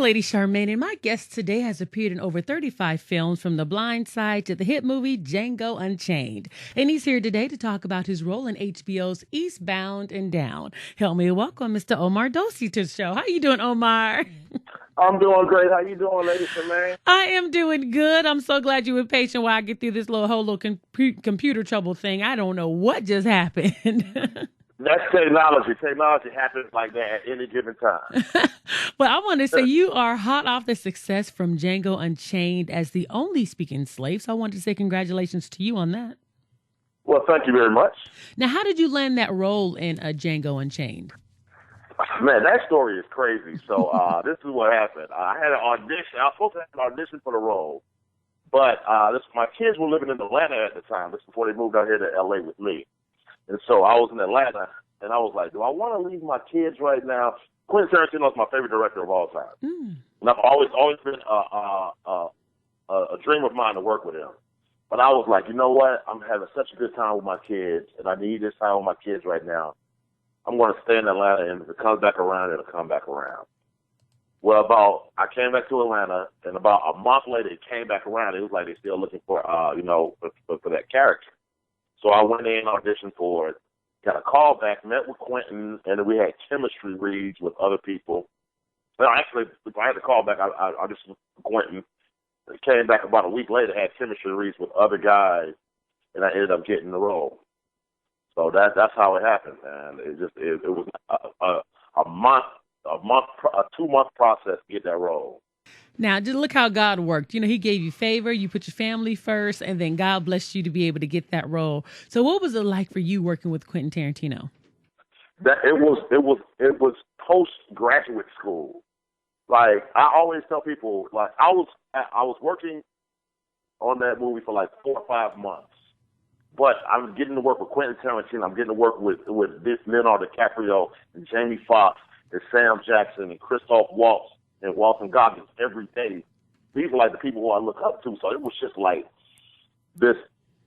Lady Charmaine, and my guest today has appeared in over 35 films from The Blind Side to the hit movie Django Unchained. And he's here today to talk about his role in HBO's Eastbound and Down. Help me welcome Mr. OMAR DORSEY to the show. How you doing, Omar? I'm doing great. How you doing, Lady Charmaine? I am doing good. I'm so glad you were patient while I get through this whole little computer trouble thing. I don't know what just happened. That's technology. Technology happens like that at any given time. But I want to say you are hot off the success from Django Unchained as the only speaking slave. So I wanted to say congratulations to you on that. Well, thank you very much. Now, how did you land that role in Django Unchained? Man, that story is crazy. So this is what happened. I had an audition. I was supposed to have an audition for the role. But my kids were living in Atlanta at the time. This is before they moved out here to L.A. with me. And so I was in Atlanta, and I was like, do I want to leave my kids right now? Quentin Tarantino is my favorite director of all time. And I've always been a dream of mine to work with him. But I was like, you know what? I'm having such a good time with my kids, and I need this time with my kids right now. I'm going to stay in Atlanta, and if it comes back around, it'll come back around. Well, I came back to Atlanta, and about a month later, it came back around. It was like they're still looking for, for that character. So I went in, auditioned for it, got a call back, met with Quentin, and then we had chemistry reads with other people. Well, actually, if I had to call back, I auditioned for Quentin. It came back about a week later, had chemistry reads with other guys, and I ended up getting the role. So that's how it happened, man. It was a 2-month process to get that role. Now, just look how God worked. You know, he gave you favor, you put your family first, and then God blessed you to be able to get that role. So what was it like for you working with Quentin Tarantino? That it was postgraduate school. Like, I always tell people, like, I was working on that movie for like 4 or 5 months. But I'm getting to work with Quentin Tarantino. I'm getting to work with this Leonardo DiCaprio and Jamie Foxx and Sam Jackson and Christoph Waltz and Walton Goggins every day. These are like the people who I look up to. So it was just like this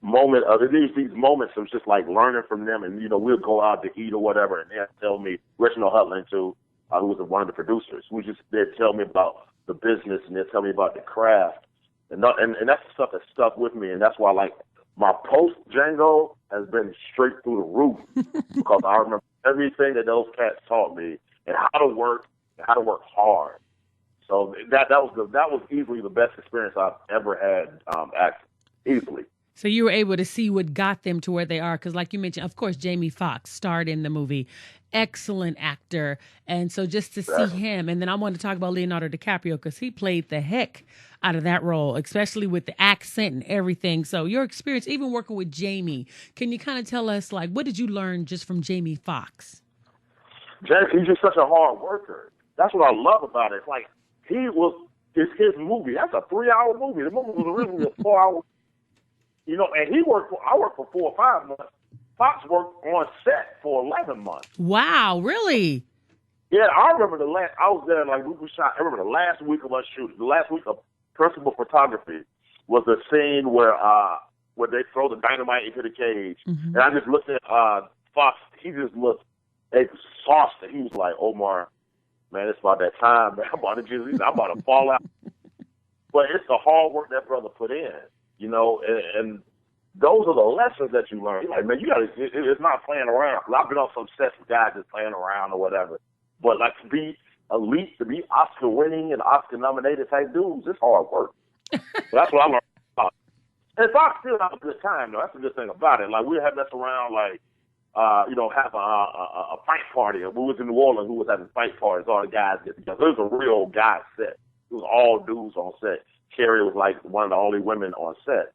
moment of these moments of just like learning from them. And, you know, we'll go out to eat or whatever. And they'd tell me, Reginald Hutland too, who was one of the producers, they'd tell me about the business and they'd tell me about the craft. And that's the stuff that stuck with me. And that's why, like, my post-Django has been straight through the roof because I remember everything that those cats taught me and how to work hard. So that was easily the best experience I've ever had, easily. So you were able to see what got them to where they are. Because like you mentioned, of course, Jamie Foxx starred in the movie. Excellent actor. And so just to see him, and then I want to talk about Leonardo DiCaprio because he played the heck out of that role, especially with the accent and everything. So your experience, even working with Jamie, can you kind of tell us, like, what did you learn just from Jamie Foxx? He's just such a hard worker. That's what I love about it. It's like, it's his movie. That's a 3-hour movie. The movie was originally a 4-hour. You know, and I worked for 4 or 5 months. Fox worked on set for 11 months. Wow, really? Yeah, I remember I was there, like, we shot, I remember the last week of us shooting, the last week of principal photography was the scene where they throw the dynamite into the cage. Mm-hmm. And I just looked at Fox, he just looked exhausted. He was like, Omar, man, it's about that time, man. I'm about to fall out. But it's the hard work that brother put in, you know, and those are the lessons that you learn. Like, man, it's not playing around. I've been on some sets with guys just playing around or whatever. But, like, to be elite, to be Oscar-winning and Oscar-nominated type dudes, it's hard work. So that's what I learned about. And Fox still have a good time, though. That's the good thing about it. Like, we had messed around, like, have a fight party. We was in New Orleans, who was having fight parties. All the guys get together. It was a real guy set. It was all dudes on set. Carrie was, like, one of the only women on set.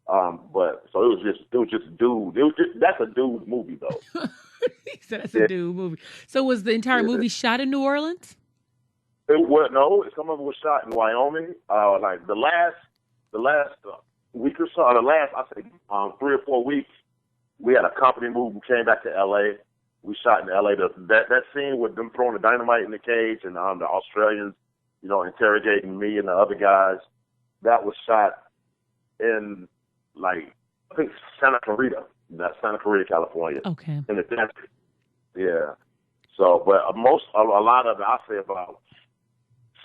But so it was just dude. That's a dude movie though. He said that's a dude movie. So was the entire movie shot in New Orleans? No, some of it was shot in Wyoming. Like the last week or so, or the last 3 or 4 weeks, we had a company move. We came back to L.A. We shot in L.A. That scene with them throwing the dynamite in the cage and the Australians, you know, interrogating me and the other guys. That was shot in, like, I think Santa Clarita, California. Okay. In the desert. Yeah. So, but a lot of it, I say about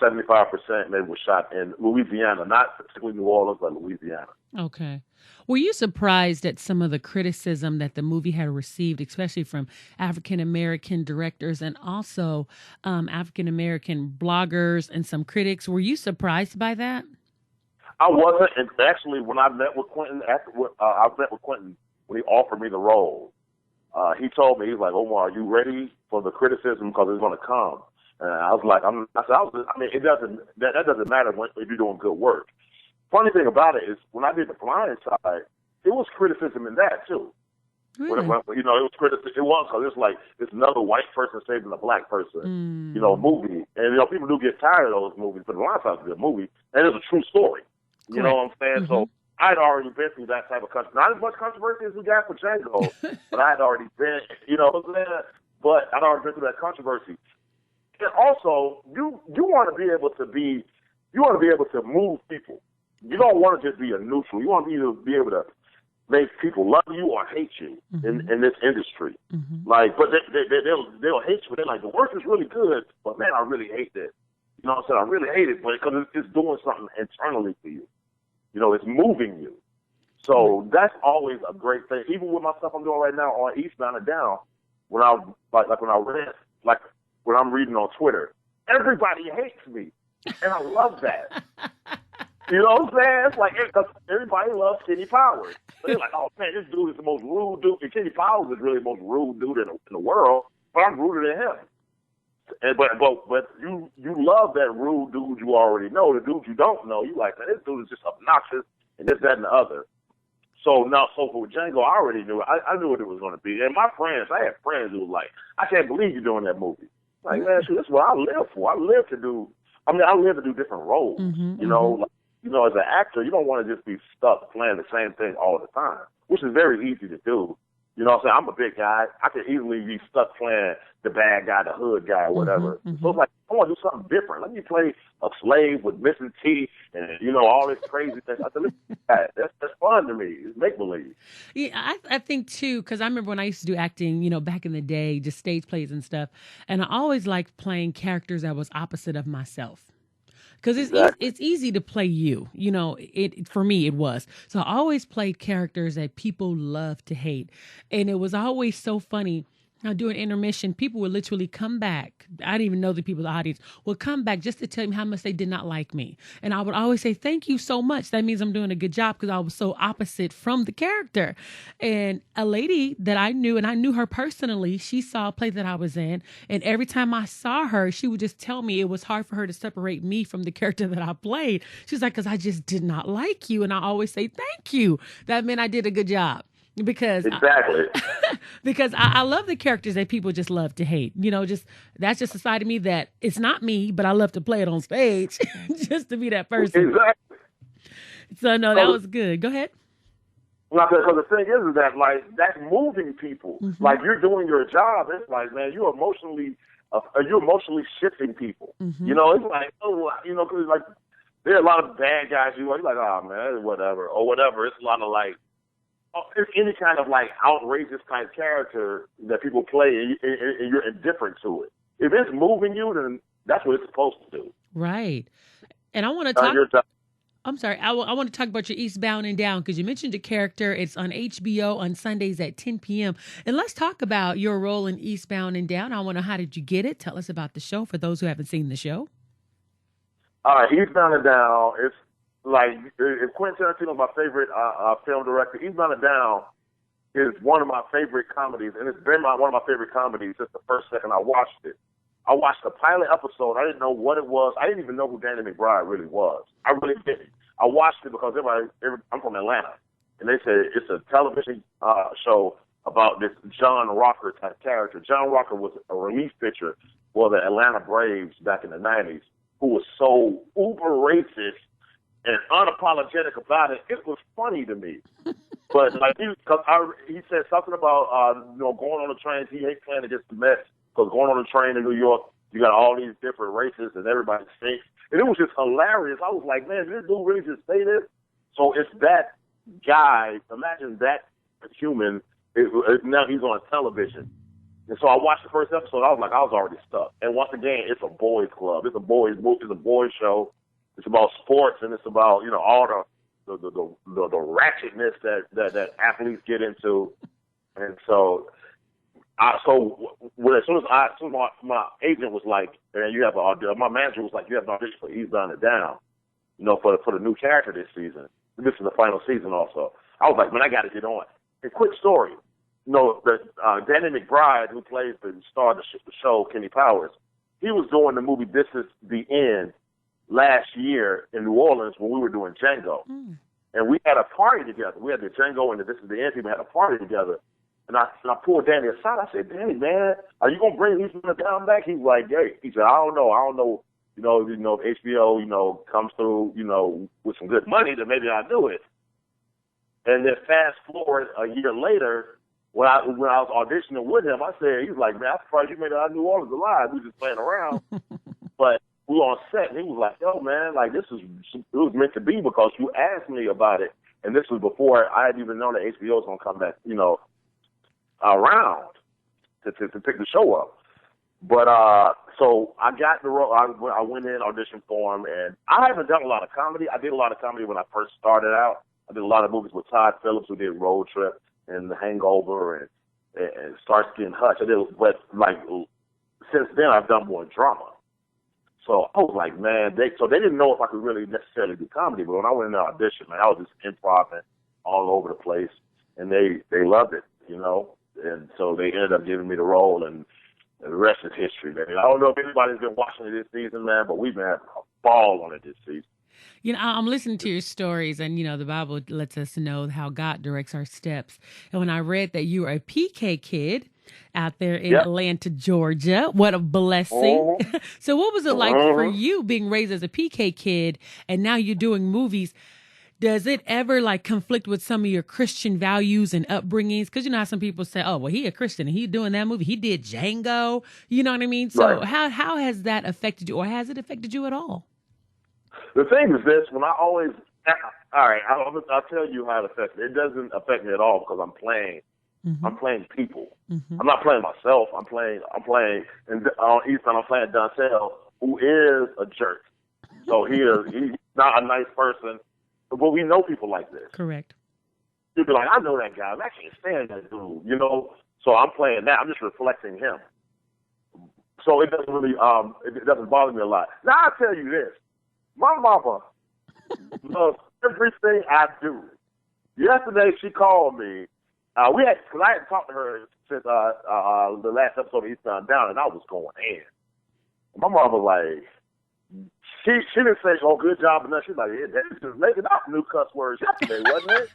75% maybe was shot in Louisiana, not particularly New Orleans, but Louisiana. Okay. Were you surprised at some of the criticism that the movie had received, especially from African American directors and also African American bloggers and some critics? Were you surprised by that? I wasn't, and actually, when I met with Quentin, I met with Quentin when he offered me the role. He told me, he's like, Omar, are you ready for the criticism because it's going to come? And I was like, it doesn't, that doesn't matter if you're doing good work. Funny thing about it is, when I did The Blind Side, it was criticism in that too. Really? It was criticism. It was because it's like it's another white person saving a black person, movie. And people do get tired of those movies, but The Blind Side is a good movie, and it's a true story. You know what I'm saying? So I'd already been through that type of controversy. Not as much controversy as we got for Django, but I had already been, what I'm saying? But I'd already been through that controversy. And also, you want to be able to move people. You don't want to just be a neutral. You want to be able to make people love you or hate you in this industry. Like, but they'll hate you, but they're like, the work is really good, but man, I really hate this. You know what I'm saying? I really hate it, but because it's doing something internally for you. It's moving you. So that's always a great thing. Even with my stuff I'm doing right now on Eastbound Down, when I'm reading on Twitter, everybody hates me, and I love that. You know what I'm saying? It's like everybody loves Kenny Powers. They're like, oh man, this dude is the most rude dude. And Kenny Powers is really the most rude dude in the world, but I'm ruder than him. And but you love that rude dude you already know. The dude you don't know, you like, man, this dude is just obnoxious and this, that, and the other. So for Django, I already knew it. I knew what it was going to be. And I had friends who was like, I can't believe you're doing that movie. Like, man, shoot, that's what I live for. I live to do different roles. As an actor, you don't want to just be stuck playing the same thing all the time, which is very easy to do. You know what I'm saying? I'm a big guy. I could easily be stuck playing the bad guy, the hood guy, or whatever. So it's like, I want to do something different. Let me play a slave with missing teeth and, all this crazy thing. I said, that's fun to me. It's make-believe. Yeah, I think, too, because I remember when I used to do acting, back in the day, just stage plays and stuff, and I always liked playing characters that was opposite of myself. Because it's easy to play you, for me it was. So I always played characters that people love to hate. And it was always so funny. Now, during intermission, people would literally come back. I didn't even know the people in the audience would come back just to tell me how much they did not like me. And I would always say, thank you so much. That means I'm doing a good job because I was so opposite from the character. And a lady that I knew, and I knew her personally, she saw a play that I was in. And every time I saw her, she would just tell me it was hard for her to separate me from the character that I played. She's like, because I just did not like you. And I always say, thank you. That meant I did a good job. Because I love the characters that people just love to hate. That's just a side of me that it's not me, but I love to play it on stage just to be that person. Exactly. So no, that was good. Go ahead. Because the thing is that like that's moving people. Like you're doing your job. It's like, man, you're emotionally shifting people. It's like, because like there are a lot of bad guys. You're like, oh man, whatever. It's a lot of like. It's any kind of like outrageous type character that people play and you're indifferent to it. If it's moving you, then that's what it's supposed to do. Right. And I want to talk. I'm sorry. I want to talk about your Eastbound and Down because you mentioned a character. It's on HBO on Sundays at 10 p.m. And let's talk about your role in Eastbound and Down. I want to know, how did you get it? Tell us about the show for those who haven't seen the show. All right. Eastbound and Down. It's like, if Quentin Tarantino is my favorite film director, Eastbound and Down is one of my favorite comedies, and it's been one of my favorite comedies since the first second I watched it. I watched the pilot episode. I didn't know what it was. I didn't even know who Danny McBride really was. I really didn't. I watched it because I'm from Atlanta, and they said it's a television show about this John Rocker type character. John Rocker was a relief pitcher for the Atlanta Braves back in the 90s who was so uber racist and unapologetic about it. It was funny to me. But like he said something about going on the trains. He hates playing against the Mets because going on the train in New York, you got all these different races and everybody stinks. And it was just hilarious. I was like, man, did this dude really just say this? So it's that guy. Imagine that human. Now he's on television. And so I watched the first episode. I was already stuck. And once again, it's a boys' club. It's a boys' movie. It's a boys' show. It's about sports, and it's about all the ratchetness that athletes get into. And so, as soon as my agent was like, "Man, you have an audition," my manager was like, "You have an audition for Eastbound and Down, for the new character this season. This is the final season, also." I was like, "Man, I got to get on." And quick story. Danny McBride, who plays the star of the show, Kenny Powers, he was doing the movie This Is the End last year in New Orleans when we were doing Django. Mm. And we had a party together. We had the Django and the This Is the End team had a party together. And I pulled Danny aside. I said, "Danny, man, are you going to bring Eastbound Down back?" He's like, "Hey," he said, I don't know. If HBO, comes through, with some good money, then maybe I'll do it." And then fast forward a year later, when I was auditioning with him, I said, he's like, "Man, I'm surprised you made it out of New Orleans alive. We just playing around." But we were on set, and he was like, "Yo, man, like it was meant to be because you asked me about it." And this was before I had even known that HBO was going to come back, around to pick the show up. But so I got the role. I went in, auditioned for him, and I haven't done a lot of comedy. I did a lot of comedy when I first started out. I did a lot of movies with Todd Phillips, who did Road Trip and The Hangover and Starsky and Hutch. But since then I've done more drama. So I was like, man, they didn't know if I could really necessarily do comedy. But when I went in the audition, man, I was just improvising all over the place, and they loved it, And so they ended up giving me the role, and the rest is history, man. I don't know if anybody's been watching it this season, man, but we've been having a ball on it this season. I'm listening to your stories, and, the Bible lets us know how God directs our steps. And when I read that you were a PK kid out there in Atlanta, Georgia, what a blessing. Mm-hmm. So what was it like for you being raised as a PK kid, and now you're doing movies? Does it ever conflict with some of your Christian values and upbringings? Because how some people say, "Oh, well, he a Christian and he doing that movie. He did Django." You know what I mean? So right. How has that affected you, or has it affected you at all? The thing is this: all right, I'll tell you how it affects me. It doesn't affect me at all because I'm playing. Mm-hmm. I'm playing people. Mm-hmm. I'm not playing myself. I'm playing, and on Eastbound, I'm playing Dontel, who is a jerk. So he's not a nice person. But we know people like this. Correct. You'd be like, "I know that guy. I can't stand that dude," So I'm playing that. I'm just reflecting him. So it doesn't really, it doesn't bother me a lot. Now I'll tell you this: my mama loves everything I do. Yesterday she called me. Because I hadn't talked to her since the last episode of Eastbound Down, and I was going in. My mama was like. She didn't say, "Oh, good job," and nothing. She's like, "Yeah, they just making up new cuss words yesterday, wasn't it?"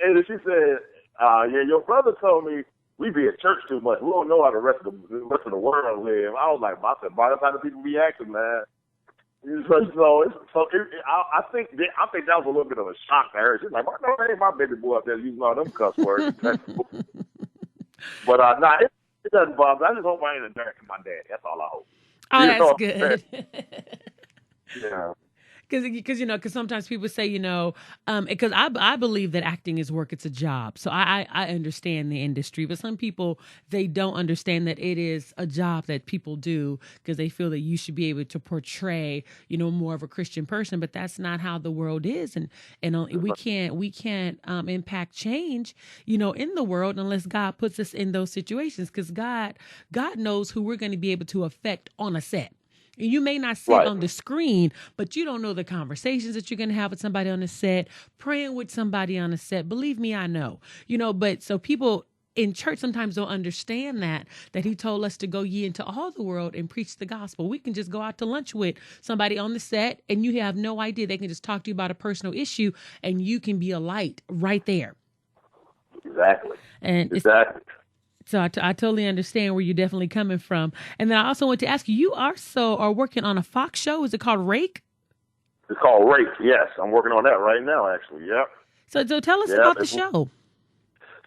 And she said, "Yeah, your brother told me we be at church too much. We don't know how the rest of the world live." I was like, "I said, by the time the people be acting, man." I think that was a little bit of a shock to her. She's like, "No, that ain't my baby boy up there using all them cuss words." But it doesn't bother. I just hope I ain't embarrassing my dad. That's all I hope. Oh, that's good. Yeah. Because sometimes people say, because I believe that acting is work, it's a job. So I understand the industry, but some people, they don't understand that it is a job that people do because they feel that you should be able to portray, more of a Christian person, but that's not how the world is. And we can't impact change, in the world unless God puts us in those situations, because God knows who we're going to be able to affect on a set. You may not see it on the screen, but you don't know the conversations that you're going to have with somebody on the set, praying with somebody on the set. Believe me, I know. But so people in church sometimes don't understand that he told us to go ye into all the world and preach the gospel. We can just go out to lunch with somebody on the set, and you have no idea. They can just talk to you about a personal issue, and you can be a light right there. Exactly. So I totally understand where you're definitely coming from. And then I also want to ask you, you also are working on a Fox show. Is it called Rake? It's called Rake, yes. I'm working on that right now, actually, yep. So tell us about the show.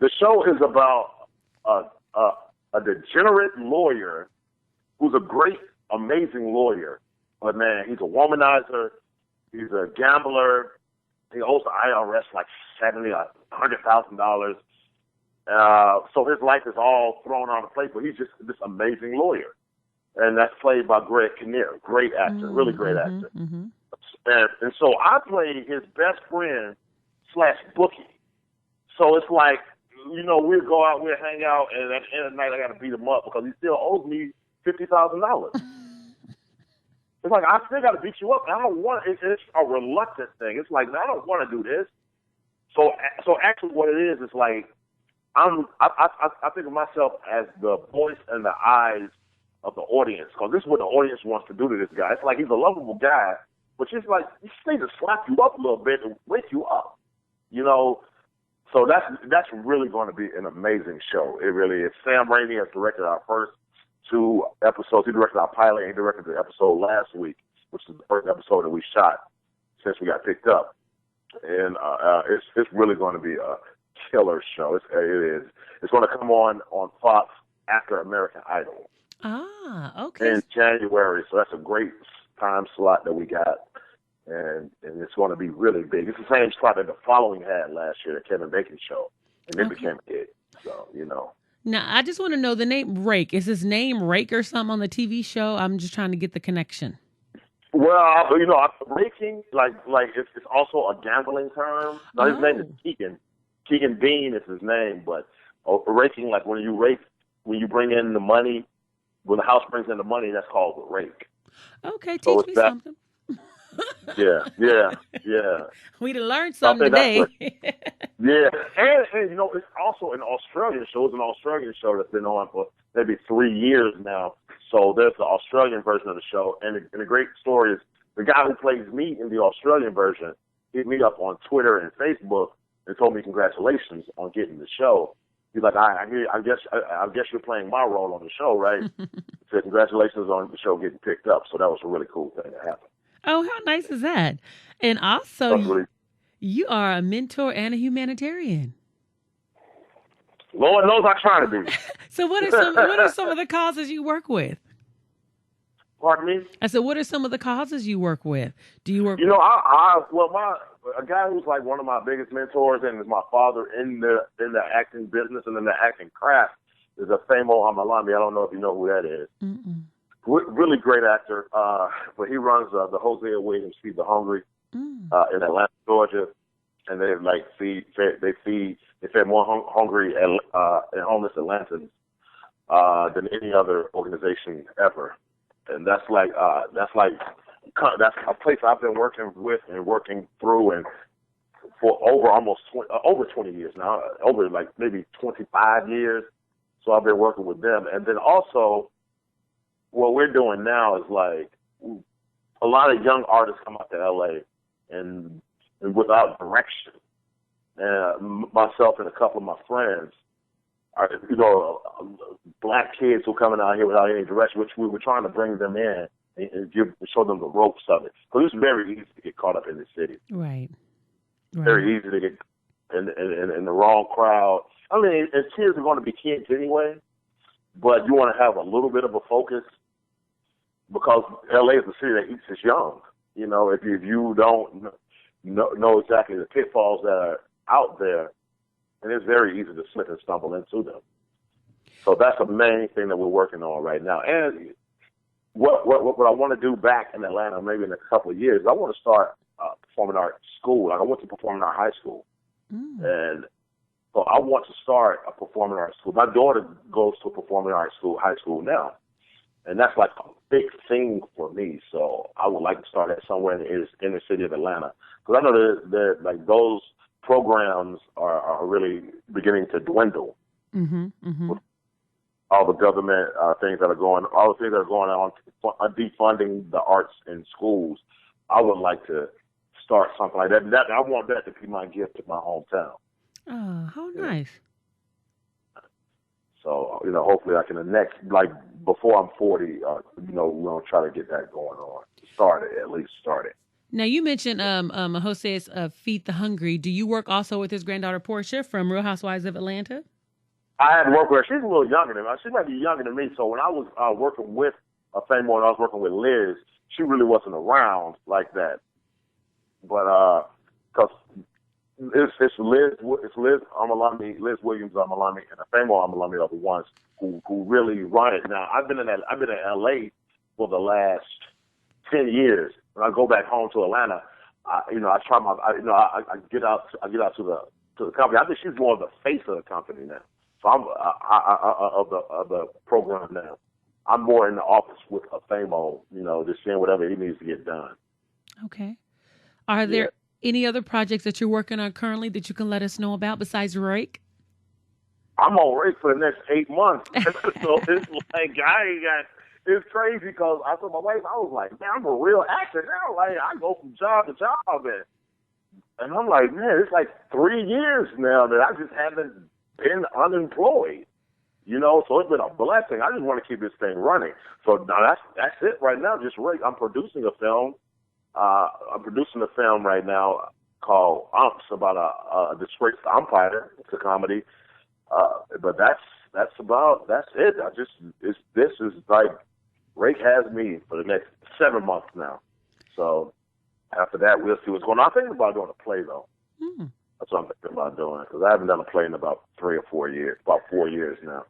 The show is about a degenerate lawyer who's a great, amazing lawyer. But, man, he's a womanizer. He's a gambler. He owes the IRS like $100,000. So his life is all thrown on the plate, but he's just this amazing lawyer. And that's played by Greg Kinnear, great actor, really great actor. And so I play his best friend / bookie. So it's like, we'd go out, we'd hang out, and at the end of the night I got to beat him up because he still owes me $50,000. It's like, I still got to beat you up. And I don't want it. It's a reluctant thing. It's like, I don't want to do this. So actually what it is like, I think of myself as the voice and the eyes of the audience, because this is what the audience wants to do to this guy. It's like he's a lovable guy, but just like, he just needs to slap you up a little bit and wake you up, So that's really going to be an amazing show. It really is. Sam Raimi has directed our first 2 episodes. He directed our pilot and he directed the episode last week, which is the first episode that we shot since we got picked up. And it's really going to be a killer show. It is. It's going to come on Fox after American Idol. Ah, okay. In January, so that's a great time slot that we got, and it's going to be really big. It's the same slot that the Following had last year, the Kevin Bacon show, and it became a hit. So Now I just want to know the name Rake. Is his name Rake or something on the TV show? I'm just trying to get the connection. Well, raking like it's also a gambling term. No, his name is Keegan. Keegan Bean is his name, but raking, like when you bring in the money. When the house brings in the money, that's called the rake. Okay, teach me something. Yeah. We done learned something today. Yeah, and it's also an Australian show. It's an Australian show that's been on for maybe 3 years now. So there's the Australian version of the show, and the great story is the guy who plays me in the Australian version hit me up on Twitter and Facebook and told me congratulations on getting the show. He's like, I guess you're playing my role on the show, right? He said, congratulations on the show getting picked up. So that was a really cool thing that happened. Oh, how nice is that? And also, you are a mentor and a humanitarian. Lord knows I try to be. So what are some of the causes you work with? Pardon me? I said, what are some of the causes you work with? Do you work? A guy who's like one of my biggest mentors and is my father in the acting business and in the acting craft is a Famo Amalami. I don't know if you know who that is. Really great actor, but he runs the Hosea Williams Feed the Hungry in Atlanta, Georgia, and they fed more hungry and homeless Atlantans than any other organization ever. And that's a place I've been working with and working through and for over 20 years now, over like maybe 25 years. So I've been working with them. And then also what we're doing now is like a lot of young artists come out to LA and without direction. And myself and a couple of my friends are, black kids who are coming out here without any direction, which we were trying to bring them in and show them the ropes of it. Because it's very easy to get caught up in the city. Right. Very easy to get in the wrong crowd. I mean, and kids are going to be kids anyway, but you want to have a little bit of a focus because LA is a city that eats its young. If you don't know exactly the pitfalls that are out there, and it's very easy to slip and stumble into them. So that's the main thing that we're working on right now. And what I want to do back in Atlanta, maybe in a couple of years, I want to start performing art school. Like I went to performing art high school, and so I want to start a performing arts school. My daughter goes to a performing arts school, high school now, and that's like a big thing for me. So I would like to start that somewhere in the inner city of Atlanta, because I know that like those programs are really beginning to dwindle. With all the government things that are going on, defunding the arts in schools. I would like to start something like that. I want that to be my gift to my hometown. Oh, how nice. So, hopefully I can before I'm 40, we're going to try to get that going on. At least start it. Now, you mentioned Jose's Feed the Hungry. Do you work also with his granddaughter, Portia, from Real Housewives of Atlanta? I had worked with her. She's a little younger than me. She might be younger than me. So when I was working with Famo and I was working with Liz, she really wasn't around like that. But because it's Liz Amalami, Liz Williams Amalami, and a Famo Amalami are the ones who really run it. Now I've been in LA for the last 10 years. When I go back home to Atlanta, I get out to the company. I think she's more of the face of the company now. So I'm of the program now. I'm more in the office with a Famo, just seeing whatever he needs to get done. Okay. Are there any other projects that you're working on currently that you can let us know about besides Rake? I'm on Rake for the next 8 months. So it's like, it's crazy because I told my wife, I was like, man, I'm a real actor now. Like, I go from job to job. And I'm like, man, it's like 3 years now that I just haven't been unemployed. So it's been a blessing. I just want to keep this thing running. So now that's it right now. Just Rake. I'm producing a film. Right now called Umps about a disgraced umpire. It's a comedy. But that's it. This is like Rake has me for the next 7 months now. So after that, we'll see what's going on. I'm thinking about doing a play though. That's what I'm thinking about doing because I haven't done a play in about 3 or 4 years. About 4 years now.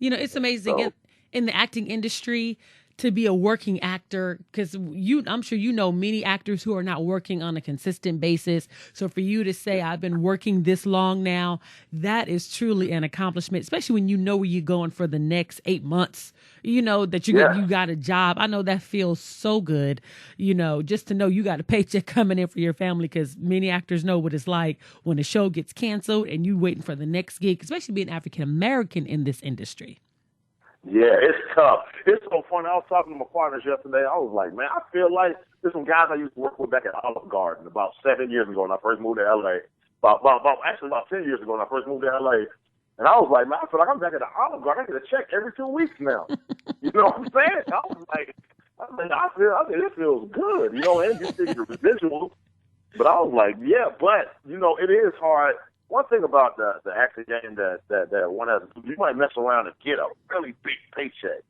It's amazing in the acting industry to be a working actor, because I'm sure many actors who are not working on a consistent basis. So for you to say, I've been working this long now, that is truly an accomplishment, especially when you know where you're going for the next 8 months, that you got a job. I know that feels so good, just to know you got a paycheck coming in for your family, because many actors know what it's like when a show gets canceled and you waiting for the next gig, especially being African-American in this industry. Yeah, it's tough. It's so funny. I was talking to my partners yesterday. I was like, man, I feel like there's some guys I used to work with back at Olive Garden about 7 years ago when I first moved to L.A. About 10 years ago when I first moved to L.A. And I was like, man, I feel like I'm back at the Olive Garden. I get a check every 2 weeks now. You know what I'm saying? I think this feels good. And just thinking the visuals. But I was like, yeah, but, it is hard. One thing about the acting game that one has, you might mess around and get a really big paycheck,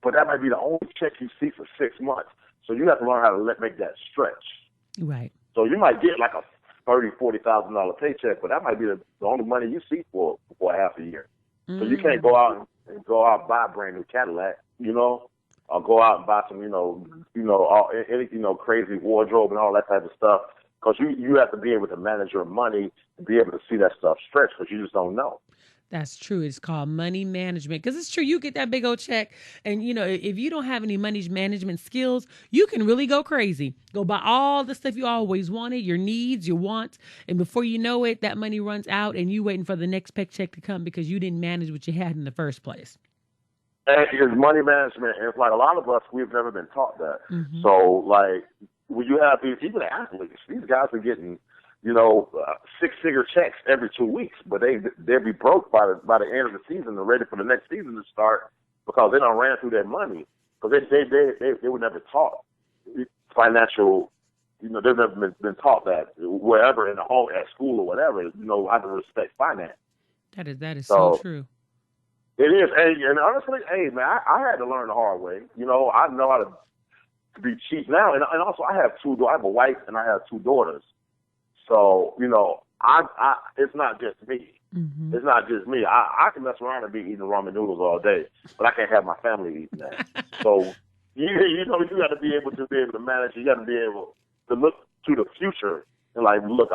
but that might be the only check you see for 6 months. So you have to learn how to make that stretch. Right. So you might get like a $30,000-$40,000 paycheck, but that might be the only money you see for half a year. So you can't go out and buy a brand new Cadillac, or go out and buy some, crazy wardrobe and all that type of stuff. Because you have to be able to manage your money and be able to see that stuff stretch, because you just don't know. That's true. It's called money management, because it's true. You get that big old check, and if you don't have any money management skills, you can really go crazy. Go buy all the stuff you always wanted, your needs, your wants, and before you know it, that money runs out, and you waiting for the next paycheck to come because you didn't manage what you had in the first place. And it's money management, and it's like a lot of us, we've never been taught that. Mm-hmm. So like, when you have even athletes, these guys are getting, 6-figure checks every 2 weeks, but they'll be broke by the end of the season and ready for the next season to start because they done ran through their money, because they were never taught financial. They've never been taught that wherever in the home, at school or whatever. How to respect finance. That is so true. It is, and honestly, man, I had to learn the hard way. I know how to be cheap now, and also I have a wife and I have 2 daughters, so it's not just me. Mm-hmm. It's not just me. I can mess around and be eating ramen noodles all day, but I can't have my family eating that. So you got to be able to manage. You got to be able to look to the future and like, look,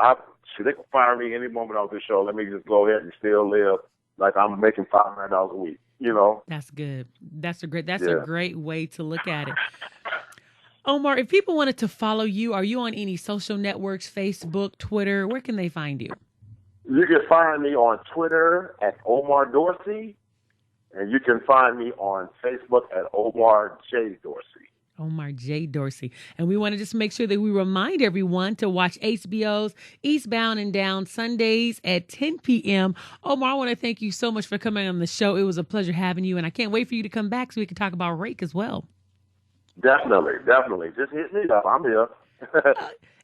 they can fire me any moment off this show. Let me just go ahead and still live like I'm making $500 a week. That's good. That's a great way to look at it. Omar, if people wanted to follow you, are you on any social networks, Facebook, Twitter? Where can they find you? You can find me on Twitter at OMAR Dorsey, and you can find me on Facebook at Omar J. Dorsey. Omar J. Dorsey. And we want to just make sure that we remind everyone to watch HBO's Eastbound and Down Sundays at 10 p.m. Omar, I want to thank you so much for coming on the show. It was a pleasure having you, and I can't wait for you to come back so we can talk about Rake as well. Definitely. Just hit me up. I'm here.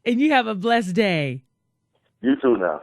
And you have a blessed day. You too now.